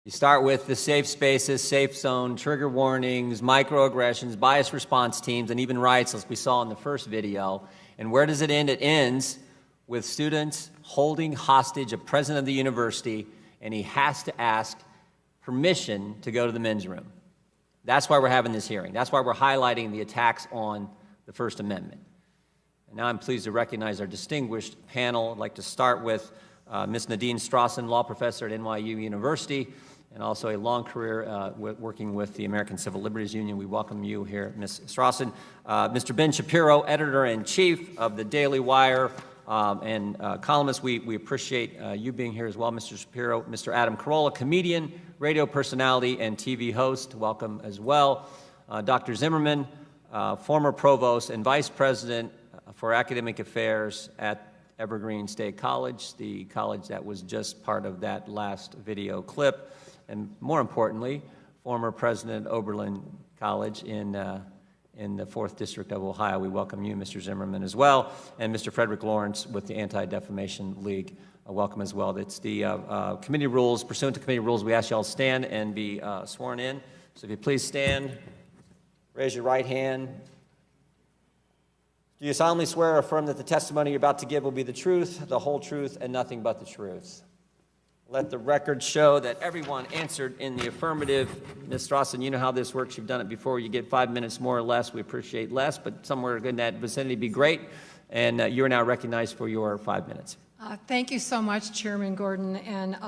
You start with the safe spaces, safe zone, trigger warnings, microaggressions, bias response teams, and even riots, as we saw in the first video. And where does it end? It ends with students holding hostage a president of the university, and he has to ask permission to go to the men's room. That's why we're having this hearing. That's why we're highlighting the attacks on the First Amendment. And now I'm pleased to recognize our distinguished panel. I'd like to start with Ms. Nadine Strawson, law professor at NYU University, and also a long career working with the American Civil Liberties Union. We welcome you here, Ms. Strawson. Mr. Ben Shapiro, editor-in-chief of the Daily Wire and columnist. We appreciate you being here as well, Mr. Shapiro. Mr. Adam Carolla, comedian, radio personality, and TV host. Welcome as well. Dr. Zimmerman, former provost and vice president for academic affairs at Evergreen State College, the college that was just part of that last video clip. And more importantly, former president of Oberlin College in the 4th District of Ohio. We welcome you, Mr. Zimmerman, as well. And Mr. Frederick Lawrence with the Anti-Defamation League. Welcome as well. It's the committee rules. Pursuant to committee rules, we ask you all to stand and be sworn in. So if you please stand, raise your right hand. Do you solemnly swear or affirm that the testimony you're about to give will be the truth, the whole truth, and nothing but the truth? Let the record show that everyone answered in the affirmative. Ms. Strawson, you know how this works. You've done it before. You get 5 minutes more or less. We appreciate less, but somewhere in that vicinity would be great. And you are now recognized for your 5 minutes. Thank you so much, Chairman Gordon and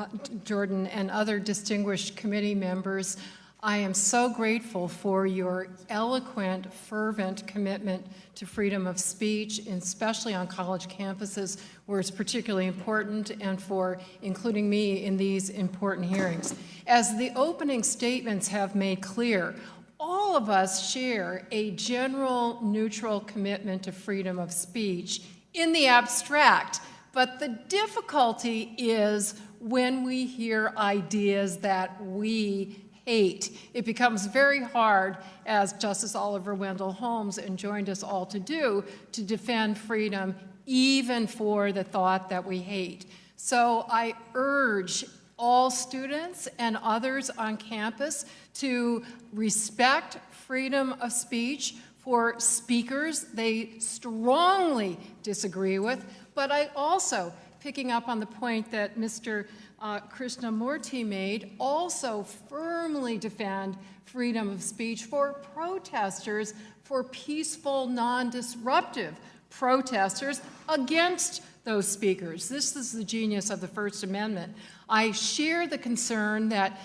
Jordan and other distinguished committee members. I am so grateful for your eloquent, fervent commitment to freedom of speech, especially on college campuses where it's particularly important, and for including me in these important hearings. As the opening statements have made clear, all of us share a general, neutral commitment to freedom of speech in the abstract, but the difficulty is when we hear ideas that we hate. It becomes very hard, as Justice Oliver Wendell Holmes enjoined us all to do, to defend freedom even for the thought that we hate. So I urge all students and others on campus to respect freedom of speech for speakers they strongly disagree with, but I also, picking up on the point that Mr. Krishnamurti made, also firmly defend freedom of speech for protesters, for peaceful, non-disruptive protesters against those speakers. This is the genius of the First Amendment. I share the concern that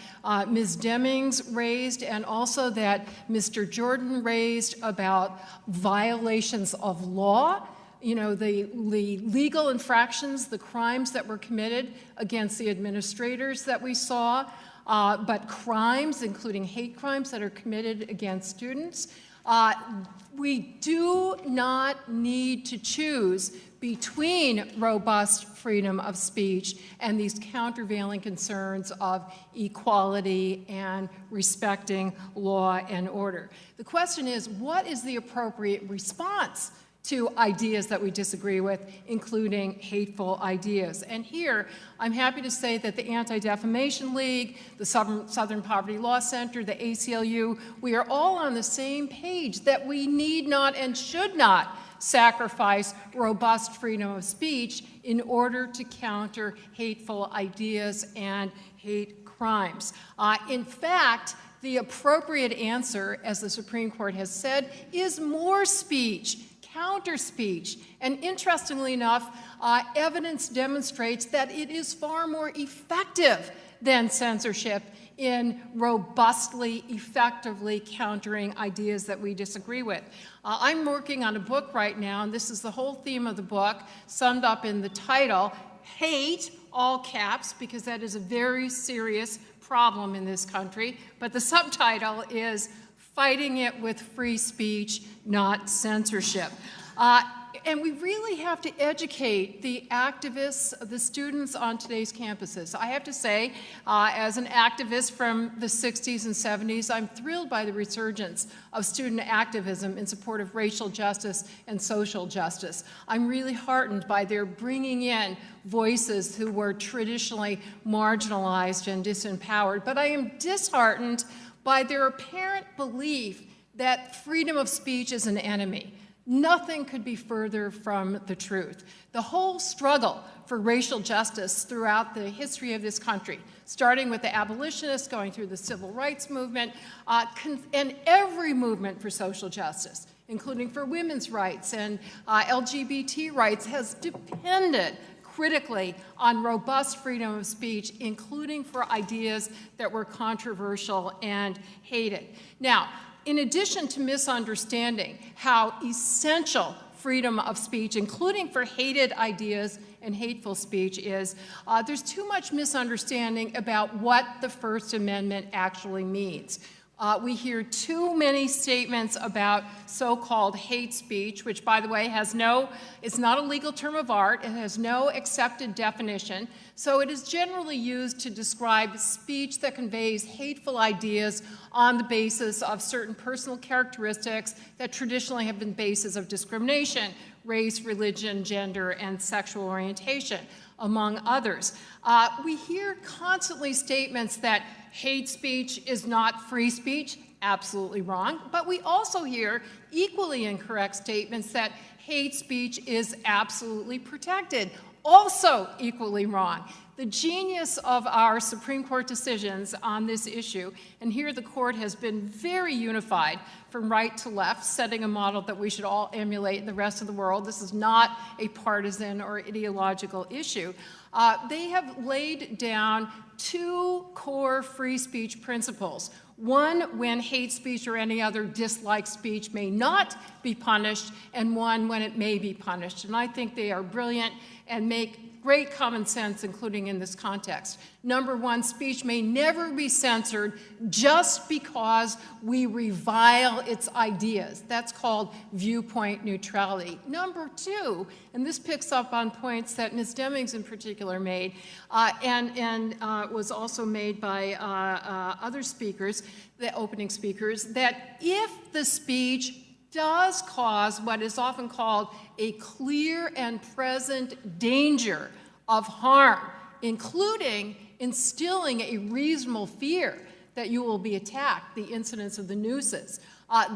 Ms. Demings raised, and also that Mr. Jordan raised, about violations of law. You know, the legal infractions, the crimes that were committed against the administrators that we saw, but crimes, including hate crimes that are committed against students. We do not need to choose between robust freedom of speech and these countervailing concerns of equality and respecting law and order. The question is, what is the appropriate response to ideas that we disagree with, including hateful ideas? And here, I'm happy to say that the Anti-Defamation League, the Southern Poverty Law Center, the ACLU, we are all on the same page that we need not and should not sacrifice robust freedom of speech in order to counter hateful ideas and hate crimes. In fact, the appropriate answer, as the Supreme Court has said, is more speech, counter speech. And interestingly enough, evidence demonstrates that it is far more effective than censorship in robustly, effectively countering ideas that we disagree with. I'm working on a book right now, and this is the whole theme of the book, summed up in the title, Hate, all caps, because that is a very serious problem in this country, but the subtitle is Fighting It with Free Speech, Not Censorship. And we really have to educate the activists, the students on today's campuses. I have to say, as an activist from the 60s and 70s, I'm thrilled by the resurgence of student activism in support of racial justice and social justice. I'm really heartened by their bringing in voices who were traditionally marginalized and disempowered. But I am disheartened by their apparent belief that freedom of speech is an enemy. Nothing could be further from the truth. The whole struggle for racial justice throughout the history of this country, starting with the abolitionists, going through the civil rights movement, and every movement for social justice, including for women's rights and LGBT rights, has depended critically on robust freedom of speech, including for ideas that were controversial and hated. Now, in addition to misunderstanding how essential freedom of speech, including for hated ideas and hateful speech, is, there's too much misunderstanding about what the First Amendment actually means. We hear too many statements about so-called hate speech, which, by the way, it's not a legal term of art. It has no accepted definition. So it is generally used to describe speech that conveys hateful ideas on the basis of certain personal characteristics that traditionally have been bases of discrimination: race, religion, gender, and sexual orientation, among others. We hear constantly statements that hate speech is not free speech. Absolutely wrong. But we also hear equally incorrect statements that hate speech is absolutely protected. Also equally wrong. The genius of our Supreme Court decisions on this issue, and here the court has been very unified from right to left, setting a model that we should all emulate in the rest of the world. This is not a partisan or ideological issue. They have laid down two core free speech principles. One, when hate speech or any other disliked speech may not be punished, and one, when it may be punished. And I think they are brilliant and make great common sense, including in this context. Number one, speech may never be censored just because we revile its ideas. That's called viewpoint neutrality. Number two, and this picks up on points that Ms. Demings in particular made, and was also made by other speakers, the opening speakers, that if the speech does cause what is often called a clear and present danger of harm, including instilling a reasonable fear that you will be attacked, the incidence of the nooses,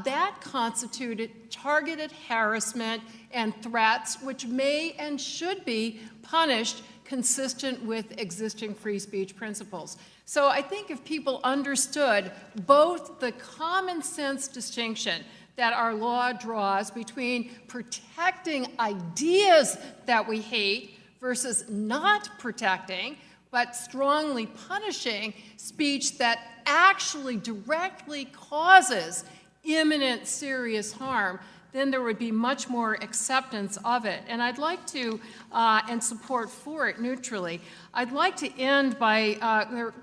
that constituted targeted harassment and threats which may and should be punished consistent with existing free speech principles. So I think if people understood both the common sense distinction that our law draws between protecting ideas that we hate versus not protecting, but strongly punishing speech that actually directly causes imminent serious harm, then there would be much more acceptance of it. And I'd like to, and support for it neutrally. I'd like to end by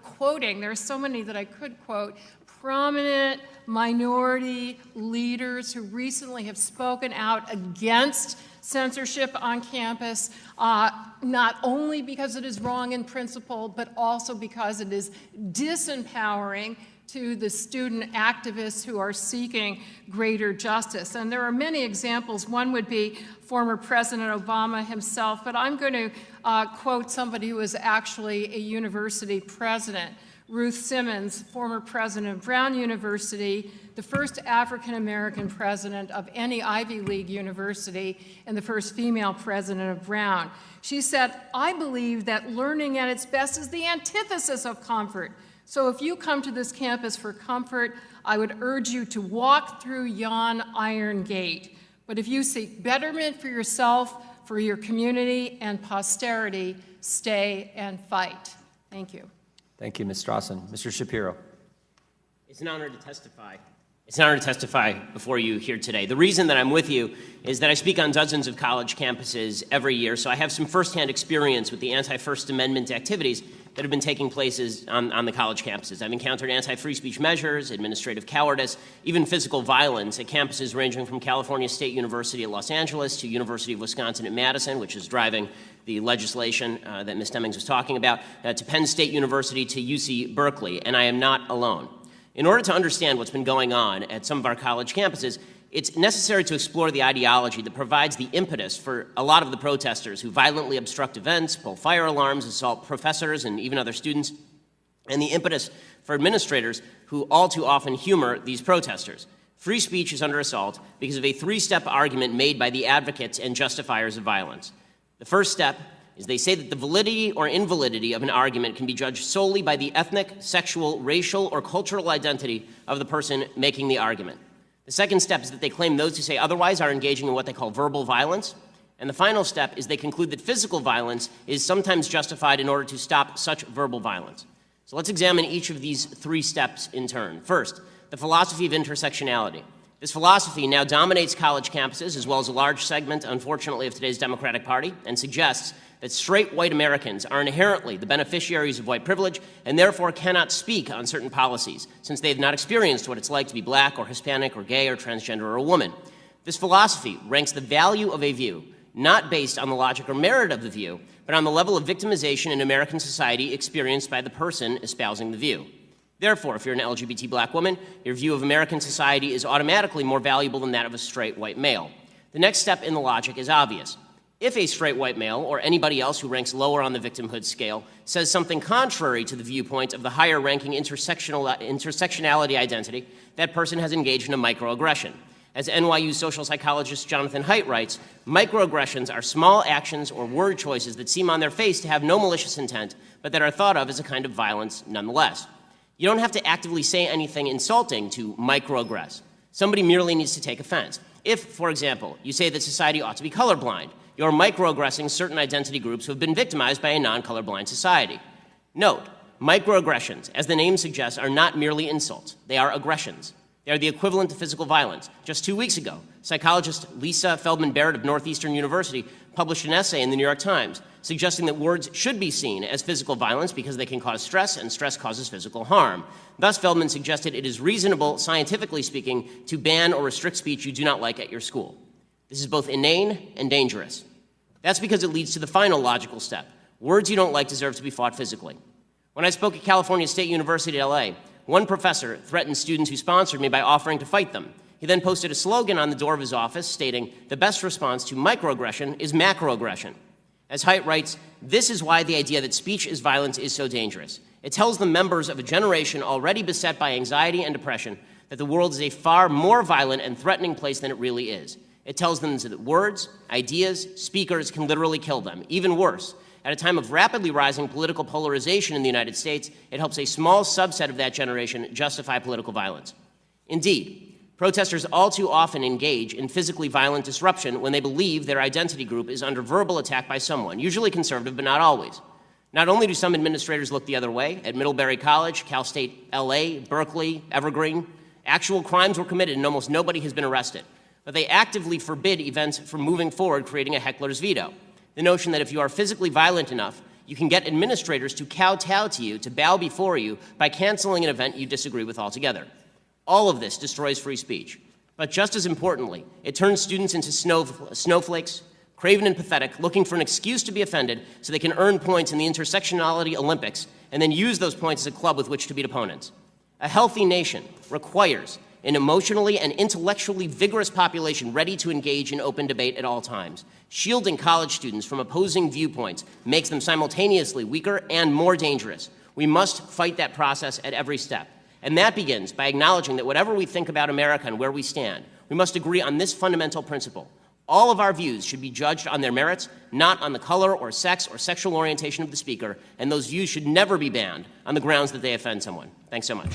quoting, there are so many that I could quote, prominent minority leaders who recently have spoken out against censorship on campus, not only because it is wrong in principle, but also because it is disempowering to the student activists who are seeking greater justice. And there are many examples. One would be former President Obama himself, but I'm going to quote somebody who was actually a university president. Ruth Simmons, former president of Brown University, the first African-American president of any Ivy League university, and the first female president of Brown. She said, "I believe that learning at its best is the antithesis of comfort. So if you come to this campus for comfort, I would urge you to walk through yon iron gate. But if you seek betterment for yourself, for your community, and posterity, stay and fight." Thank you. Thank you, Ms. Strawson. Mr. Shapiro. It's an honor to testify. It's an honor to testify before you here today. The reason that I'm with you is that I speak on dozens of college campuses every year, so I have some firsthand experience with the anti-First Amendment activities that have been taking place on the college campuses. I've encountered anti-free speech measures, administrative cowardice, even physical violence at campuses ranging from California State University at Los Angeles to University of Wisconsin at Madison, which is driving the legislation that Ms. Demings was talking about, to Penn State University to UC Berkeley, and I am not alone. In order to understand what's been going on at some of our college campuses, it's necessary to explore the ideology that provides the impetus for a lot of the protesters who violently obstruct events, pull fire alarms, assault professors and even other students, and the impetus for administrators who all too often humor these protesters. Free speech is under assault because of a three-step argument made by the advocates and justifiers of violence. The first step is they say that the validity or invalidity of an argument can be judged solely by the ethnic, sexual, racial, or cultural identity of the person making the argument. The second step is that they claim those who say otherwise are engaging in what they call verbal violence. And the final step is they conclude that physical violence is sometimes justified in order to stop such verbal violence. So let's examine each of these three steps in turn. First, the philosophy of intersectionality. This philosophy now dominates college campuses as well as a large segment, unfortunately, of today's Democratic Party, and suggests that straight white Americans are inherently the beneficiaries of white privilege and therefore cannot speak on certain policies, since they have not experienced what it's like to be black or Hispanic or gay or transgender or a woman. This philosophy ranks the value of a view not based on the logic or merit of the view, but on the level of victimization in American society experienced by the person espousing the view. Therefore, if you're an LGBT black woman, your view of American society is automatically more valuable than that of a straight white male. The next step in the logic is obvious. If a straight white male, or anybody else who ranks lower on the victimhood scale, says something contrary to the viewpoint of the higher-ranking intersectionality identity, that person has engaged in a microaggression. As NYU social psychologist Jonathan Haidt writes, microaggressions are small actions or word choices that seem on their face to have no malicious intent, but that are thought of as a kind of violence nonetheless. You don't have to actively say anything insulting to microaggress. Somebody merely needs to take offense. If, for example, you say that society ought to be colorblind, you're microaggressing certain identity groups who have been victimized by a non-colorblind society. Note, microaggressions, as the name suggests, are not merely insults. They are aggressions. They are the equivalent to physical violence. Just 2 weeks ago, psychologist Lisa Feldman Barrett of Northeastern University published an essay in the New York Times suggesting that words should be seen as physical violence because they can cause stress, and stress causes physical harm. Thus, Feldman suggested it is reasonable, scientifically speaking, to ban or restrict speech you do not like at your school. This is both inane and dangerous. That's because it leads to the final logical step. Words you don't like deserve to be fought physically. When I spoke at California State University at LA, one professor threatened students who sponsored me by offering to fight them. He then posted a slogan on the door of his office stating, "The best response to microaggression is macroaggression." As Haidt writes, this is why the idea that speech is violence is so dangerous. It tells the members of a generation already beset by anxiety and depression that the world is a far more violent and threatening place than it really is. It tells them that words, ideas, speakers can literally kill them. Even worse, at a time of rapidly rising political polarization in the United States, it helps a small subset of that generation justify political violence. Indeed, protesters all too often engage in physically violent disruption when they believe their identity group is under verbal attack by someone, usually conservative but not always. Not only do some administrators look the other way, at Middlebury College, Cal State LA, Berkeley, Evergreen, actual crimes were committed and almost nobody has been arrested. But they actively forbid events from moving forward, creating a heckler's veto. The notion that if you are physically violent enough, you can get administrators to kowtow to you, to bow before you, by canceling an event you disagree with altogether. All of this destroys free speech. But just as importantly, it turns students into snowflakes, craven and pathetic, looking for an excuse to be offended so they can earn points in the intersectionality Olympics and then use those points as a club with which to beat opponents. A healthy nation requires an emotionally and intellectually vigorous population ready to engage in open debate at all times. Shielding college students from opposing viewpoints makes them simultaneously weaker and more dangerous. We must fight that process at every step. And that begins by acknowledging that whatever we think about America and where we stand, we must agree on this fundamental principle. All of our views should be judged on their merits, not on the color or sex or sexual orientation of the speaker, and those views should never be banned on the grounds that they offend someone. Thanks so much.